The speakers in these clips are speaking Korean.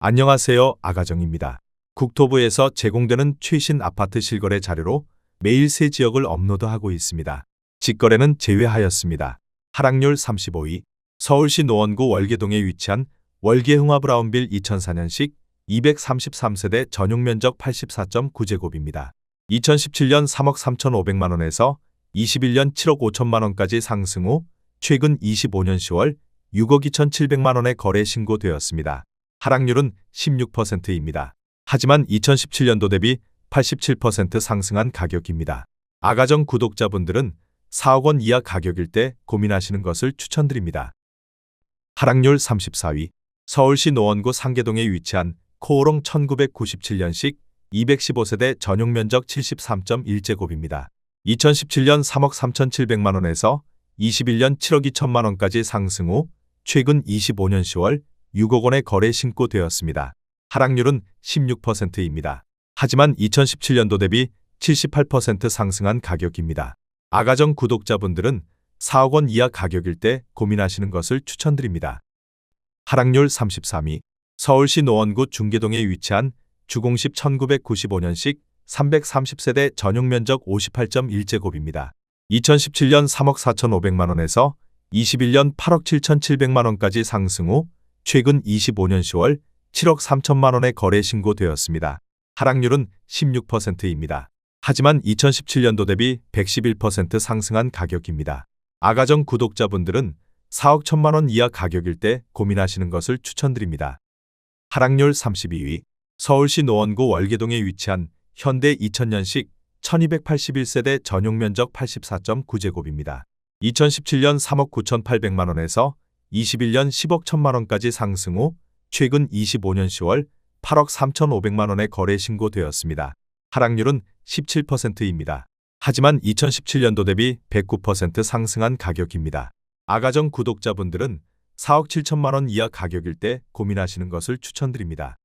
안녕하세요. 아가정입니다. 국토부에서 제공되는 최신 아파트 실거래 자료로 매일 새 지역을 업로드하고 있습니다. 직거래는 제외하였습니다. 하락률 35위. 서울시 노원구 월계동에 위치한 월계흥화브라운빌 2004년식 233세대 전용면적 84.9제곱입니다. 2017년 3억 3,500만 원에서 21년 7억 5천만 원까지 상승 후 최근 25년 10월 6억 2,700만 원에 거래 신고되었습니다. 하락률은 16%입니다. 하지만 2017년도 대비 87% 상승한 가격입니다. 아가정 구독자분들은 4억 원 이하 가격일 때 고민하시는 것을 추천드립니다. 하락률 34위. 서울시 노원구 상계동에 위치한 코오롱 1997년식 215세대 전용면적 73.1제곱입니다. 2017년 3억 3,700만 원에서 21년 7억 2천만 원까지 상승 후 최근 25년 10월 6억 원에 거래 신고되었습니다. 하락률은 16%입니다. 하지만 2017년도 대비 78% 상승한 가격입니다. 아가정 구독자분들은 4억 원 이하 가격일 때 고민하시는 것을 추천드립니다. 하락률 33위. 서울시 노원구 중계동에 위치한 주공십 1995년식 330세대 전용면적 58.1제곱입니다. 2017년 3억 4,500만 원에서 21년 8억 7,700만 원까지 상승 후 최근 25년 10월 7억 3천만 원에 거래 신고되었습니다. 하락률은 16%입니다. 하지만 2017년도 대비 111% 상승한 가격입니다. 아가정 구독자분들은 4억 1천만 원 이하 가격일 때 고민하시는 것을 추천드립니다. 하락률 32위. 서울시 노원구 월계동에 위치한 현대 2000년식 1281세대 전용면적 84.9제곱입니다. 2017년 3억 9,800만 원에서 21년 10억 1천만 원까지 상승 후 최근 25년 10월 8억 3,500만 원에 거래 신고되었습니다. 하락률은 17%입니다. 하지만 2017년도 대비 109% 상승한 가격입니다. 아가정 구독자분들은 4억 7천만 원 이하 가격일 때 고민하시는 것을 추천드립니다.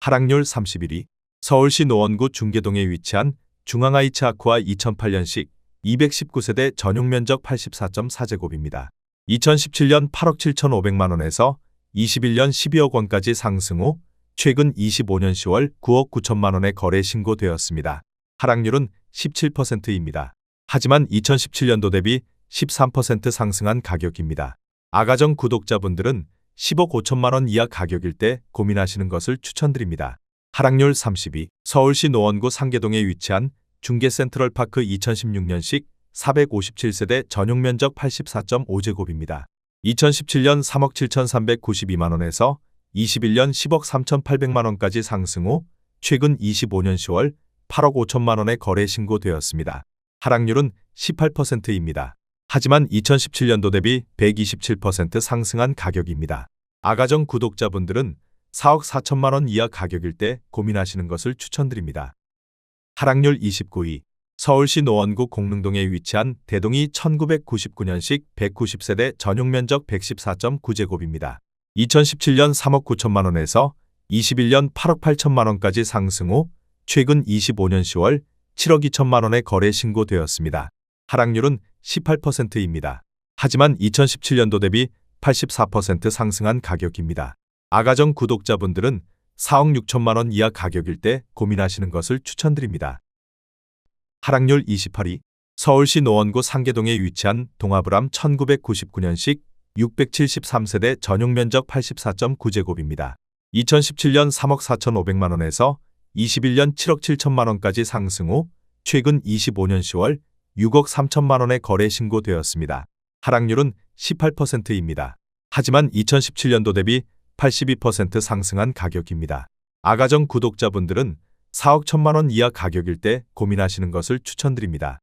하락률 31위. 서울시 노원구 중계동에 위치한 중앙아이츠 아쿠아 2008년식 219세대 전용면적 84.4제곱입니다. 2017년 8억 7,500만 원에서 21년 12억 원까지 상승 후 최근 25년 10월 9억 9천만 원에 거래 신고되었습니다. 하락률은 17%입니다. 하지만 2017년도 대비 13% 상승한 가격입니다. 아가정 구독자분들은 10억 5천만 원 이하 가격일 때 고민하시는 것을 추천드립니다. 하락률 32. 서울시 노원구 상계동에 위치한 중계센트럴파크 2016년식 457세대 전용면적 84.5제곱입니다. 2017년 3억 7,392만 원에서 21년 10억 3,800만 원까지 상승 후 최근 25년 10월 8억 5천만 원에 거래 신고되었습니다. 하락률은 18%입니다. 하지만 2017년도 대비 127% 상승한 가격입니다. 아가정 구독자분들은 4억 4천만 원 이하 가격일 때 고민하시는 것을 추천드립니다. 하락률 29위. 서울시 노원구 공릉동에 위치한 대동이 1999년식 190세대 전용면적 114.9제곱입니다. 2017년 3억 9천만 원에서 21년 8억 8천만 원까지 상승 후 최근 25년 10월 7억 2천만 원에 거래 신고되었습니다. 하락률은 18%입니다. 하지만 2017년도 대비 84% 상승한 가격입니다. 아가정 구독자분들은 4억 6천만 원 이하 가격일 때 고민하시는 것을 추천드립니다. 하락률 28위. 서울시 노원구 상계동에 위치한 동아브람 1999년식 673세대 전용면적 84.9제곱입니다. 2017년 3억 4,500만 원에서 21년 7억 7천만 원까지 상승 후 최근 25년 10월 6억 3천만 원에 거래 신고되었습니다. 하락률은 18%입니다. 하지만 2017년도 대비 82% 상승한 가격입니다. 아가정 구독자분들은 4억 1천만 원 이하 가격일 때 고민하시는 것을 추천드립니다.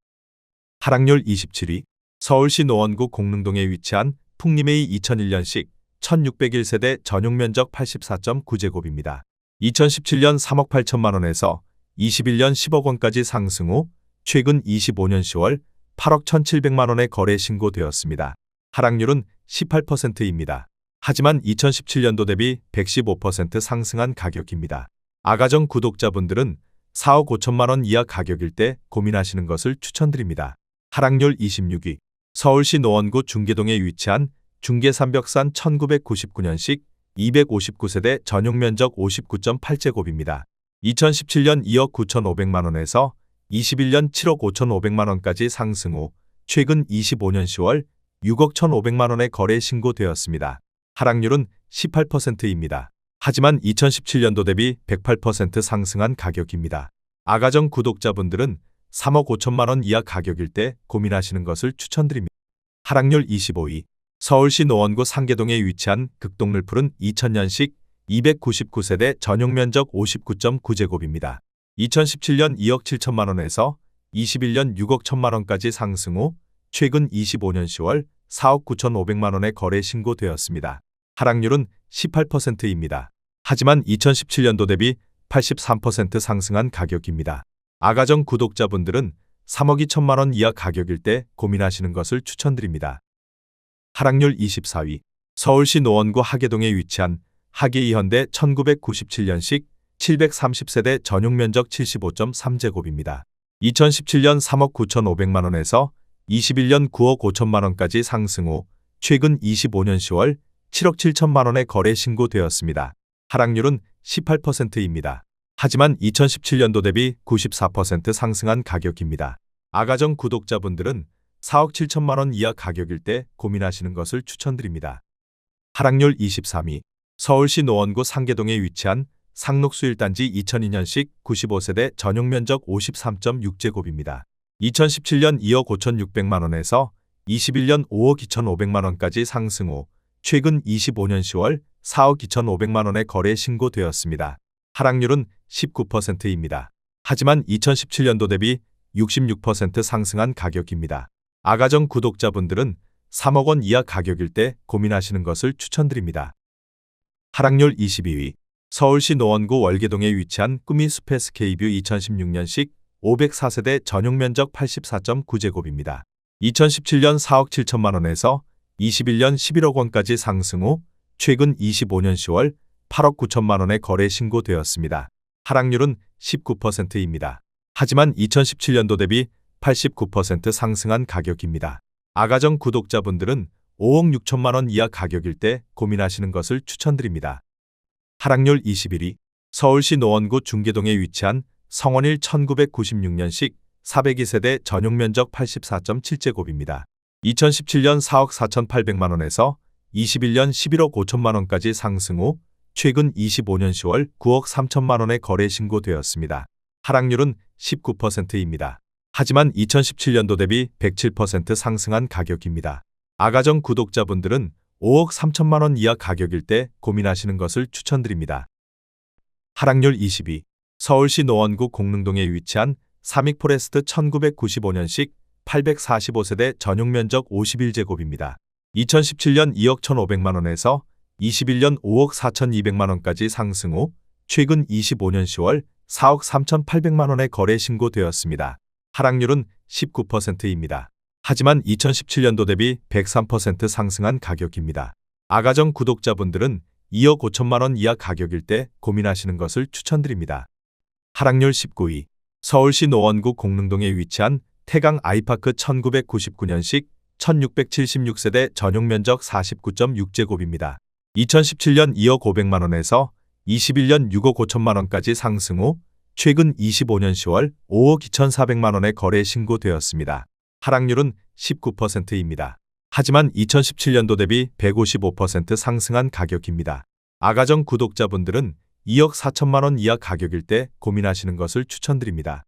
하락률 27위. 서울시 노원구 공릉동에 위치한 풍림A 2001년식 1601세대 전용면적 84.9제곱입니다. 2017년 3억 8천만 원에서 21년 10억 원까지 상승 후 최근 25년 10월 8억 1,700만 원에 거래 신고되었습니다. 하락률은 18%입니다. 하지만 2017년도 대비 115% 상승한 가격입니다. 아가정 구독자분들은 4억 5천만 원 이하 가격일 때 고민하시는 것을 추천드립니다. 하락률 26위. 서울시 노원구 중계동에 위치한 중계삼벽산 1999년식 259세대 전용 면적 59.8제곱입니다. 2017년 2억 9,500만 원에서 21년 7억 5,500만 원까지 상승 후 최근 25년 10월 6억 1,500만 원의 거래 신고되었습니다. 하락률은 18%입니다. 하지만 2017년도 대비 108% 상승한 가격입니다. 아가정 구독자분들은 3억 5천만 원 이하 가격일 때 고민하시는 것을 추천드립니다. 하락률 25위. 서울시 노원구 상계동에 위치한 극동늘풀은 2000년식 299세대 전용 면적 59.9제곱입니다. 2017년 2억 7천만 원에서 21년 6억 1천만 원까지 상승 후 최근 25년 10월 4억 9,500만 원의 거래 신고되었습니다. 하락률은 18%입니다. 하지만 2017년도 대비 83% 상승한 가격입니다. 아가정 구독자분들은 3억 2천만 원 이하 가격일 때 고민하시는 것을 추천드립니다. 하락률 24위. 서울시 노원구 하계동에 위치한 하계이현대 1997년식 730세대 전용 면적 75.3제곱입니다. 2017년 3억 9,500만 원에서 21년 9억 5천만 원까지 상승 후 최근 25년 10월 7억 7천만 원의 거래 신고되었습니다. 하락률은 18%입니다. 하지만 2017년도 대비 94% 상승한 가격입니다. 아가정 구독자분들은 4억 7천만 원 이하 가격일 때 고민하시는 것을 추천드립니다. 하락률 23위. 서울시 노원구 상계동에 위치한 상록수 1단지 2002년식 95세대 전용 면적 53.6제곱입니다. 2017년 2억 5,600만 원에서 21년 5억 2,500만 원까지 상승 후 최근 25년 10월 4억 2,500만 원의 거래 신고되었습니다. 하락률은 19%입니다. 하지만 2017년도 대비 66% 상승한 가격입니다. 아가정 구독자분들은 3억 원 이하 가격일 때 고민하시는 것을 추천드립니다. 하락률 22위. 서울시 노원구 월계동에 위치한 꿈이 숲의 스케이뷰 2016년식 504세대 전용 면적 84.9제곱입니다. 2017년 4억 7천만 원에서 21년 11억 원까지 상승 후 최근 25년 10월 8억 9천만 원의 거래 신고되었습니다. 하락률은 19%입니다. 하지만 2017년도 대비 89% 상승한 가격입니다. 아가정 구독자분들은 5억 6천만 원 이하 가격일 때 고민하시는 것을 추천드립니다. 하락률 21위. 서울시 노원구 중계동에 위치한 성원일 1996년식 402세대 전용 면적 84.7제곱입니다. 2017년 4억 4,800만 원에서 21년 11억 5천만 원까지 상승 후 최근 25년 10월 9억 3천만 원의 거래 신고되었습니다. 하락률은 19%입니다. 하지만 2017년도 대비 107% 상승한 가격입니다. 아가정 구독자분들은 5억 3천만 원 이하 가격일 때 고민하시는 것을 추천드립니다. 하락률 20위. 서울시 노원구 공릉동에 위치한 삼익포레스트 1995년식 845세대 전용 면적 51제곱입니다. 2017년 2억 1,500만 원에서 21년 5억 4,200만 원까지 상승 후 최근 25년 10월 4억 3,800만 원의 거래 신고되었습니다. 하락률은 19%입니다. 하지만 2017년도 대비 103% 상승한 가격입니다. 아가정 구독자분들은 2억 5천만 원 이하 가격일 때 고민하시는 것을 추천드립니다. 하락률 19위. 서울시 노원구 공릉동에 위치한 태강 아이파크 1999년식 1676세대 전용 면적 49.6제곱입니다. 2017년 2억 500만 원에서 21년 6억 5천만 원까지 상승 후 최근 25년 10월 5억 2,400만 원의 거래 신고되었습니다. 하락률은 19%입니다. 하지만 2017년도 대비 155% 상승한 가격입니다. 아가정 구독자분들은 2억 4천만 원 이하 가격일 때 고민하시는 것을 추천드립니다.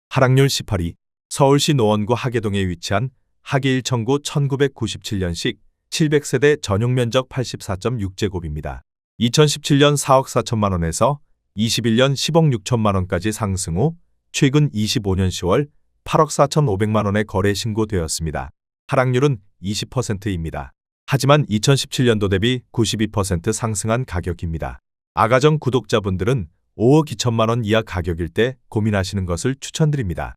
하락률 18위. 서울시 노원구 하계동에 위치한 하계 1청구 1997년식 700세대 전용 면적 84.6제곱입니다. 2017년 4억 4천만 원에서 21년 10억 6천만 원까지 상승 후 최근 25년 10월 8억 4,500만 원의 거래 신고되었습니다. 하락률은 20%입니다. 하지만 2017년도 대비 92% 상승한 가격입니다. 아가정 구독자분들은 5억 2천만 원 이하 가격일 때 고민하시는 것을 추천드립니다.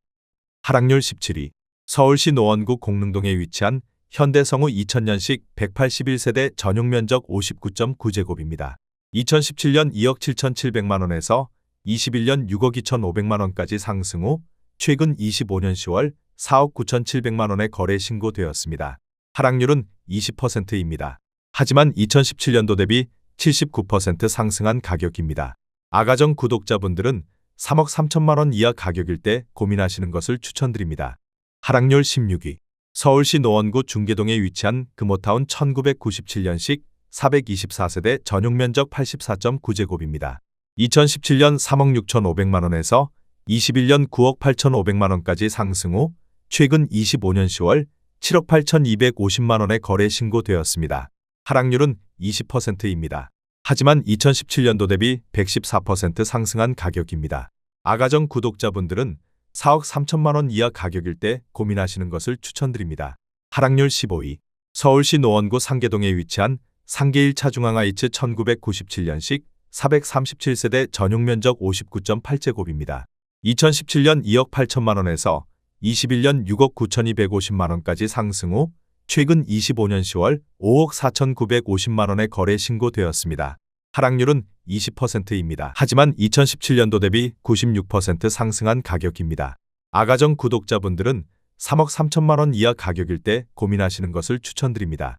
하락률 17위. 서울시 노원구 공릉동에 위치한 현대성우 2000년식 181세대 전용 면적 59.9제곱입니다. 2017년 2억 7,700만 원에서 21년 6억 2,500만 원까지 상승 후 최근 25년 10월 4억 9,700만 원의 거래 신고되었습니다. 하락률은 20%입니다. 하지만 2017년도 대비 79% 상승한 가격입니다. 아가정 구독자분들은 3억 3천만 원 이하 가격일 때 고민하시는 것을 추천드립니다. 하락률 16위. 서울시 노원구 중계동에 위치한 금호타운 1997년식 424세대 전용 면적 84.9제곱입니다. 2017년 3억 6,500만 원에서 21년 9억 8,500만 원까지 상승 후 최근 25년 10월 7억 8,250만 원에 거래 신고되었습니다. 하락률은 20%입니다. 하지만 2017년도 대비 114% 상승한 가격입니다. 아가정 구독자분들은 4억 3천만 원 이하 가격일 때 고민하시는 것을 추천드립니다. 하락률 15위. 서울시 노원구 상계동에 위치한 상계 1차 중앙하이츠 1997년식 437세대 전용 면적 59.8제곱입니다. 2017년 2억 8천만 원에서 21년 6억 9,250만 원까지 상승 후 최근 25년 10월 5억 4,950만 원에 거래 신고되었습니다. 하락률은 20%입니다. 하지만 2017년도 대비 96% 상승한 가격입니다. 아가정 구독자분들은 3억 3천만 원 이하 가격일 때 고민하시는 것을 추천드립니다.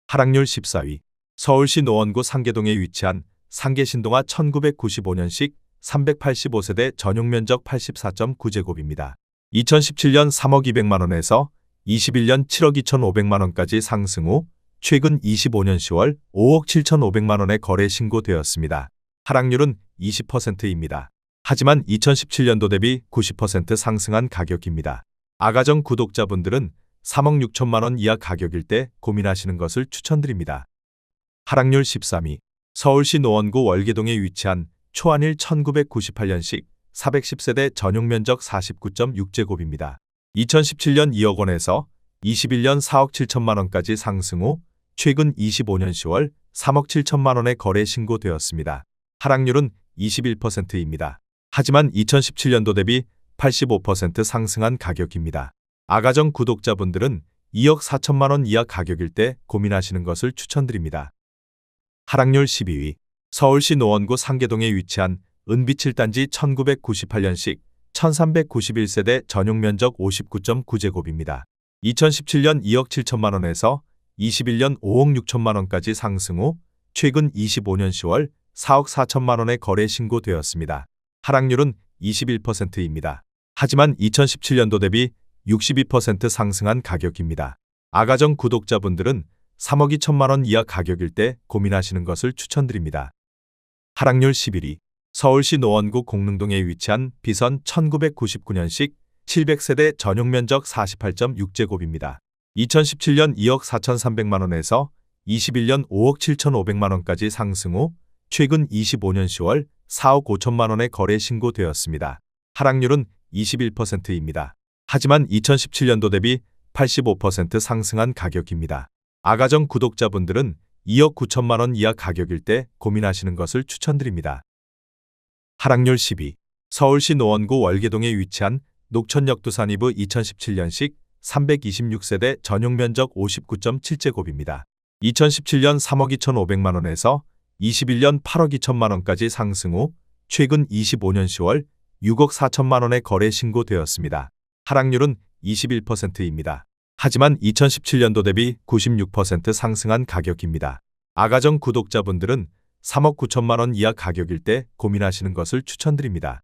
하락률 14위. 서울시 노원구 상계동에 위치한 상계신동아 1995년식 385세대 전용 면적 84.9제곱입니다. 2017년 3억 200만 원에서 21년 7억 2,500만 원까지 상승 후 최근 25년 10월 5억 7,500만 원에 거래 신고되었습니다. 하락률은 20%입니다. 하지만 2017년도 대비 90% 상승한 가격입니다. 아가정 구독자분들은 3억 6천만 원 이하 가격일 때 고민하시는 것을 추천드립니다. 하락률 13위. 서울시 노원구 월계동에 위치한 초안일 1998년식 410세대 전용 면적 49.6제곱입니다. 2017년 2억 원에서 21년 4억 7천만 원까지 상승 후 최근 25년 10월 3억 7천만 원에 거래 신고되었습니다. 하락률은 21%입니다. 하지만 2017년도 대비 85% 상승한 가격입니다. 아가정 구독자분들은 2억 4천만 원 이하 가격일 때 고민하시는 것을 추천드립니다. 하락률 12위. 서울시 노원구 상계동에 위치한 은비 7단지 1998년식 1391세대 전용 면적 59.9제곱입니다. 2017년 2억 7천만 원에서 21년 5억 6천만 원까지 상승 후 최근 25년 10월 4억 4천만 원에 거래 신고되었습니다. 하락률은 21%입니다. 하지만 2017년도 대비 62% 상승한 가격입니다. 아가정 구독자분들은 3억 2천만 원 이하 가격일 때 고민하시는 것을 추천드립니다. 하락률 11위. 서울시 노원구 공릉동에 위치한 비선 1999년식 700세대 전용 면적 48.6제곱입니다. 2017년 2억 4,300만 원에서 21년 5억 7,500만 원까지 상승 후 최근 25년 10월 4억 5천만 원에 거래 신고되었습니다. 하락률은 21%입니다. 하지만 2017년도 대비 85% 상승한 가격입니다. 아가정 구독자분들은 2억 9천만 원 이하 가격일 때 고민하시는 것을 추천드립니다. 하락률 10위. 서울시 노원구 월계동에 위치한 녹천역 두산이브 2017년식 326세대 전용 면적 59.7제곱입니다. 2017년 3억 2,500만 원에서 21년 8억 2천만 원까지 상승 후 최근 25년 10월 6억 4천만 원에 거래 신고되었습니다. 하락률은 21%입니다. 하지만 2017년도 대비 96% 상승한 가격입니다. 아가정 구독자분들은 3억 9천만 원 이하 가격일 때 고민하시는 것을 추천드립니다.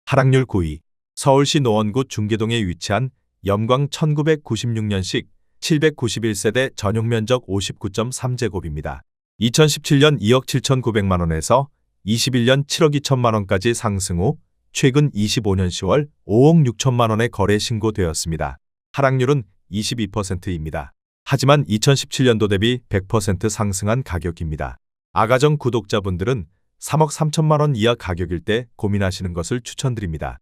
하락률 9위. 서울시 노원구 중계동에 위치한 염광 1996년식 791세대 전용 면적 59.3제곱입니다. 2017년 2억 7,900만 원에서 21년 7억 2천만 원까지 상승 후 최근 25년 10월 5억 6천만 원에 거래 신고되었습니다. 하락률은 22%입니다. 하지만 2017년도 대비 100% 상승한 가격입니다. 아가정 구독자분들은 3억 3천만 원 이하 가격일 때 고민하시는 것을 추천드립니다.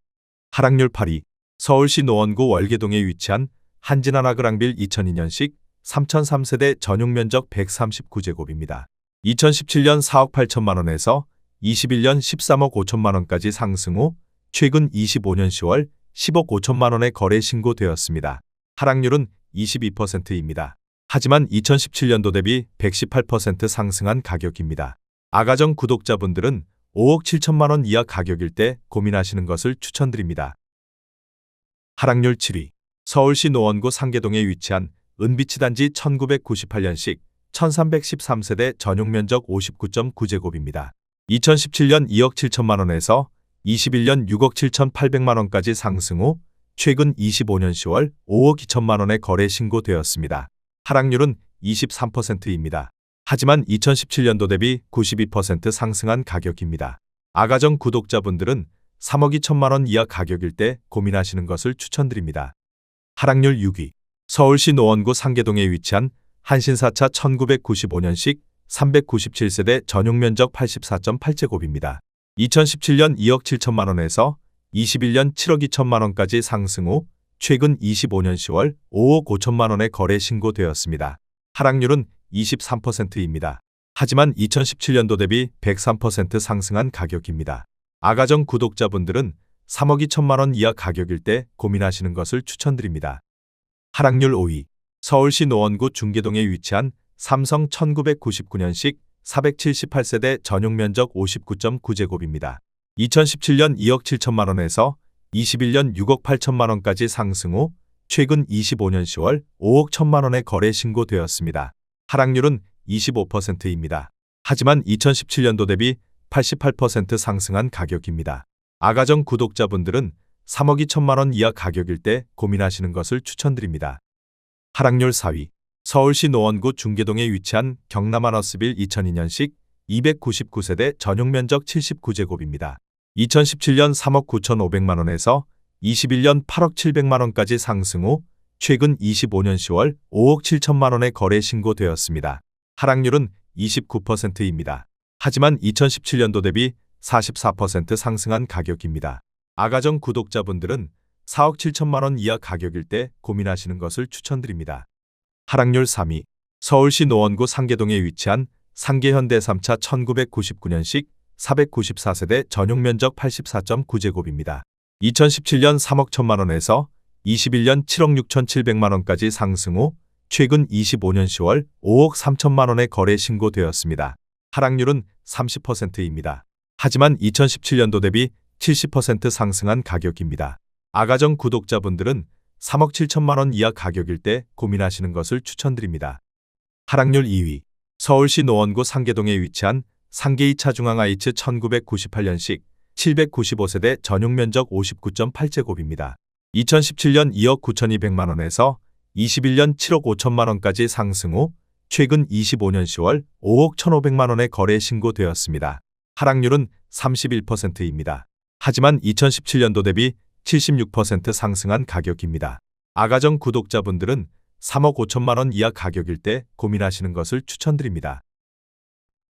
하락률 8위. 서울시 노원구 월계동에 위치한 한진하나그랑빌 2002년식 3003세대 전용 면적 139제곱입니다. 2017년 4억 8천만 원에서 21년 13억 5천만 원까지 상승 후 최근 25년 10월 10억 5천만 원에 거래 신고되었습니다. 하락률은 22%입니다. 하지만 2017년도 대비 118% 상승한 가격입니다. 아가정 구독자분들은 5억 7천만 원 이하 가격일 때 고민하시는 것을 추천드립니다. 하락률 7위. 서울시 노원구 상계동에 위치한 은비치단지 1998년식 1313세대 전용 면적 59.9제곱입니다. 2017년 2억 7천만 원에서 21년 6억 7,800만 원까지 상승 후 최근 25년 10월 5억 2천만 원에 거래 신고되었습니다. 하락률은 23%입니다. 하지만 2017년도 대비 92% 상승한 가격입니다. 아가정 구독자분들은 3억 2천만 원 이하 가격일 때 고민하시는 것을 추천드립니다. 하락률 6위. 서울시 노원구 상계동에 위치한 한신사차 1995년식 397세대 전용 면적 84.8제곱입니다. 2017년 2억 7천만 원에서 21년 7억 2천만 원까지 상승 후 최근 25년 10월 5억 5천만 원에 거래 신고되었습니다. 하락률은 23%입니다. 하지만 2017년도 대비 103% 상승한 가격입니다. 아가정 구독자분들은 3억 2천만 원 이하 가격일 때 고민하시는 것을 추천드립니다. 하락률 5위. 서울시 노원구 중계동에 위치한 삼성 1999년식 478세대 전용 면적 59.9제곱입니다. 2017년 2억 7천만 원에서 21년 6억 8천만 원까지 상승 후 최근 25년 10월 5억 1천만 원에 거래 신고되었습니다. 하락률은 25%입니다. 하지만 2017년도 대비 88% 상승한 가격입니다. 아가정 구독자분들은 3억 2천만 원 이하 가격일 때 고민하시는 것을 추천드립니다. 하락률 4위. 서울시 노원구 중계동에 위치한 경남아너스빌 2002년식 299세대 전용 면적 79제곱입니다. 2017년 3억 9,500만 원에서 21년 8억 700만 원까지 상승 후 최근 25년 10월 5억 7천만 원에 거래 신고되었습니다. 하락률은 29%입니다. 하지만 2017년도 대비 44% 상승한 가격입니다. 아가정 구독자분들은 4억 7천만 원 이하 가격일 때 고민하시는 것을 추천드립니다. 하락률 3위. 서울시 노원구 상계동에 위치한 상계현대 3차 1999년식 494세대 전용 면적 84.9제곱입니다. 2017년 3억 1천만 원에서 21년 7억 6,700만 원까지 상승 후 최근 25년 10월 5억 3천만 원에 거래 신고되었습니다. 하락률은 30%입니다. 하지만 2017년도 대비 70% 상승한 가격입니다. 아가정 구독자분들은 3억 7천만 원 이하 가격일 때 고민하시는 것을 추천드립니다. 하락률 2위. 서울시 노원구 상계동에 위치한 상계 2차 중앙IH 1998년식 795세대 전용 면적 59.8제곱입니다. 2017년 2억 9,200만 원에서 21년 7억 5천만 원까지 상승 후 최근 25년 10월 5억 1,500만 원에 거래 신고되었습니다. 하락률은 31%입니다. 하지만 2017년도 대비 76% 상승한 가격입니다. 아가정 구독자분들은 3억 5천만 원 이하 가격일 때 고민하시는 것을 추천드립니다.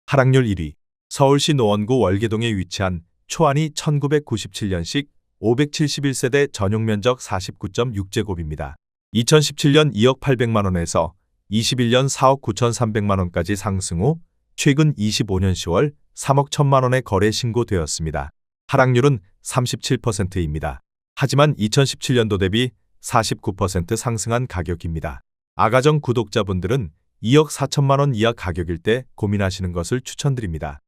하락률 1위. 서울시 노원구 월계동에 위치한 초안이 1997년식 571세대 전용 면적 49.6제곱입니다. 2017년 2억 800만 원에서 21년 4억 9,300만 원까지 상승 후 최근 25년 10월 3억 1천만 원에 거래 신고되었습니다. 하락률은 37%입니다. 하지만 2017년도 대비 49% 상승한 가격입니다. 아가정 구독자분들은 2억 4천만 원 이하 가격일 때 고민하시는 것을 추천드립니다.